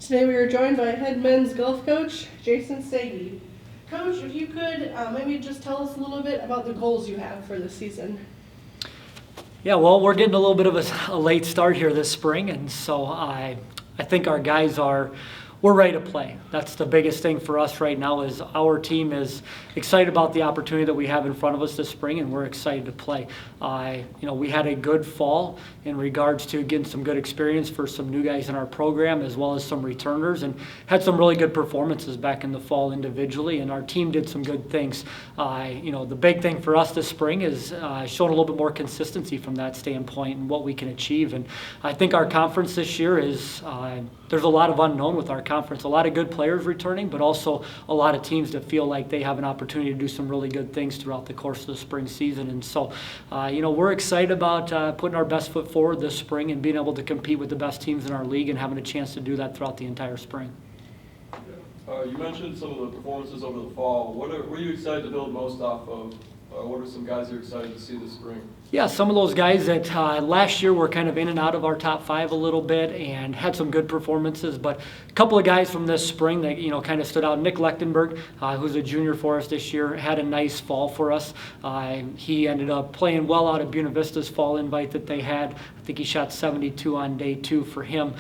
Today we are joined by head men's golf coach, Jason Steege. Coach, if you could maybe just tell us a little bit about the goals you have for this season. Yeah, well, we're getting a little bit of a late start here this spring, and so I think our guys we're ready to play. That's the biggest thing for us right now is our team is excited about the opportunity that we have in front of us this spring, and we're excited to play. We had a good fall in regards to getting some good experience for some new guys in our program as well as some returners, and had some really good performances back in the fall individually, and our team did some good things. The big thing for us this spring is showing a little bit more consistency from that standpoint and what we can achieve. And I think our conference this year is there's a lot of unknown with our conference, a lot of good players returning, but also a lot of teams that feel like they have an opportunity to do some really good things throughout the course of the spring season. And so, we're excited about putting our best foot forward this spring and being able to compete with the best teams in our league and having a chance to do that throughout the entire spring. You mentioned some of the performances over the fall. What are you excited to build most off of? What are some guys you're excited to see this spring? Yeah, some of those guys that last year were kind of in and out of our top five a little bit and had some good performances, but a couple of guys from this spring that kind of stood out. Nick Lechtenberg, who's a junior for us this year, had a nice fall for us. He ended up playing well out of Buena Vista's fall invite that they had. I think he shot 72 on day 2 for him,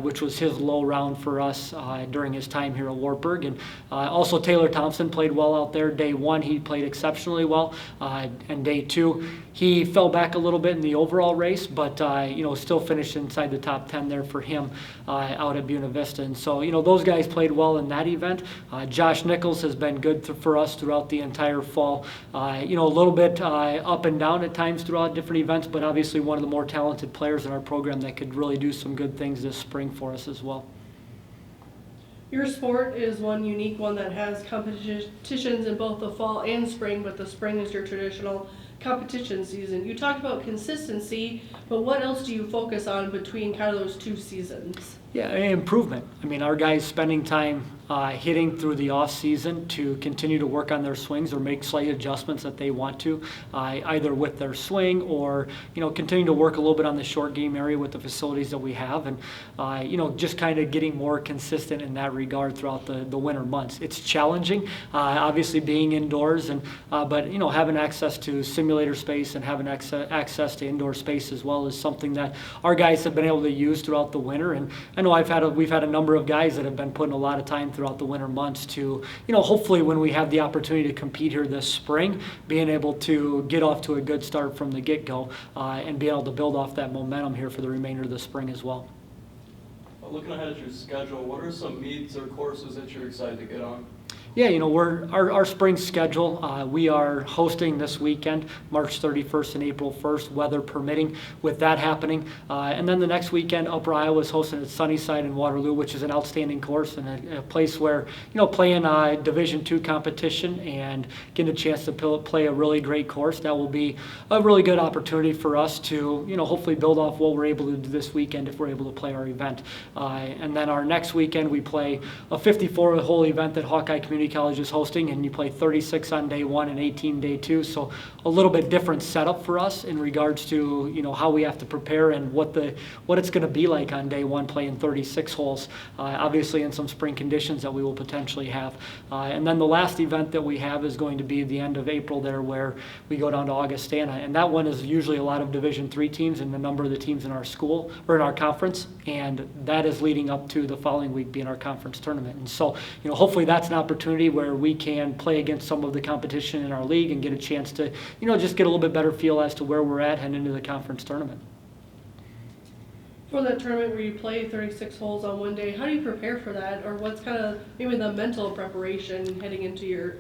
which was his low round for us during his time here at Wartburg. And also Taylor Thompson played well out there. Day 1 he played exceptionally well, and day 2 he fell back a little bit in the overall race, but still finished inside the top 10 there for him out at Buena Vista. And so those guys played well in that event. Josh Nichols has been good for us throughout the entire fall. A little bit up and down at times throughout different events, but obviously one of the more talented players in our program that could really do some good things this spring for us as well. Your sport is one unique one that has competitions in both the fall and spring, but the spring is your traditional competition season. You talked about consistency, but what else do you focus on between kind of those two seasons? Yeah, improvement. I mean, our guys spending time hitting through the off season to continue to work on their swings or make slight adjustments that they want to, either with their swing or continue to work a little bit on the short game area with the facilities that we have, and just kind of getting more consistent in that regard throughout the winter months. It's challenging, obviously being indoors, and but having access to simulator space and having access to indoor space as well is something that our guys have been able to use throughout the winter. And I know we've had a number of guys that have been putting a lot of time throughout the winter months to, hopefully when we have the opportunity to compete here this spring, being able to get off to a good start from the get-go and be able to build off that momentum here for the remainder of the spring as well. Looking ahead at your schedule, what are some meets or courses that you're excited to get on? Yeah, our spring schedule, we are hosting this weekend, March 31st and April 1st, weather permitting, with that happening. And then the next weekend, Upper Iowa is hosting at Sunnyside in Waterloo, which is an outstanding course and a place where, playing a Division II competition and getting a chance to play a really great course, that will be a really good opportunity for us to, hopefully build off what we're able to do this weekend if we're able to play our event. And then our next weekend, we play a 54-hole event that Hawkeye Community College is hosting, and you play 36 on day 1 and 18 day 2, so a little bit different setup for us in regards to how we have to prepare and what it's going to be like on day 1 playing 36 holes, obviously in some spring conditions that we will potentially have. And then the last event that we have is going to be the end of April there, where we go down to Augustana, and that one is usually a lot of Division III teams and a number of the teams in our school or in our conference, and that is leading up to the following week being our conference tournament. And so hopefully that's an opportunity where we can play against some of the competition in our league and get a chance to, just get a little bit better feel as to where we're at heading into the conference tournament. For that tournament where you play 36 holes on one day, how do you prepare for that, or what's kind of maybe the mental preparation heading into your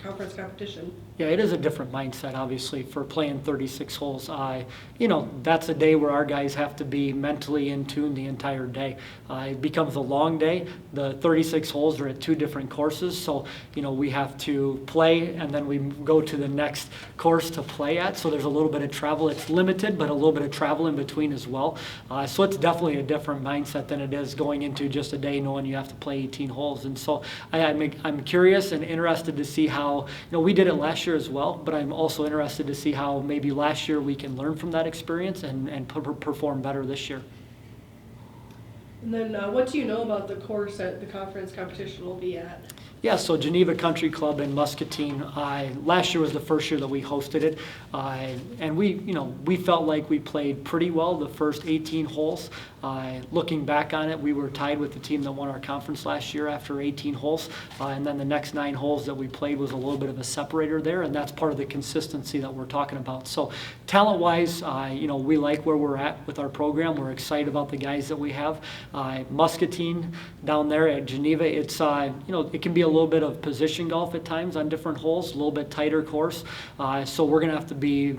conference competition? Yeah, it is a different mindset, obviously, for playing 36 holes. That's a day where our guys have to be mentally in tune the entire day. It becomes a long day. The 36 holes are at 2 different courses, so we have to play and then we go to the next course to play at. So there's a little bit of travel. It's limited, but a little bit of travel in between as well. So it's definitely a different mindset than it is going into just a day knowing you have to play 18 holes. And so I'm curious and interested to see how, we did it last year as well, but I'm also interested to see how maybe last year we can learn from that experience and perform better this year. And then what do you know about the course that the conference competition will be at? Yeah, so Geneva Country Club in Muscatine, last year was the first year that we hosted it, and we felt like we played pretty well the first 18 holes. Looking back on it, we were tied with the team that won our conference last year after 18 holes, and then the next 9 holes that we played was a little bit of a separator there, and that's part of the consistency that we're talking about. So talent-wise, we like where we're at with our program. We're excited about the guys that we have. Muscatine down there at Geneva, it's it can be a little bit of position golf at times on different holes, a little bit tighter course. So we're going to have to be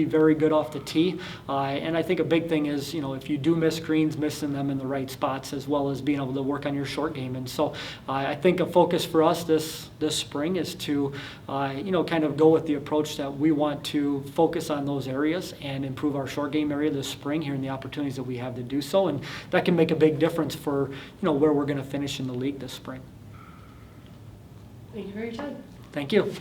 very good off the tee. And I think a big thing is, if you do miss greens, missing them in the right spots, as well as being able to work on your short game. And so I think a focus for us this spring is to, kind of go with the approach that we want to focus on those areas and improve our short game area this spring here and the opportunities that we have to do so. And that can make a big difference for, where we're going to finish in the league this spring. Thank you for your time. Thank you.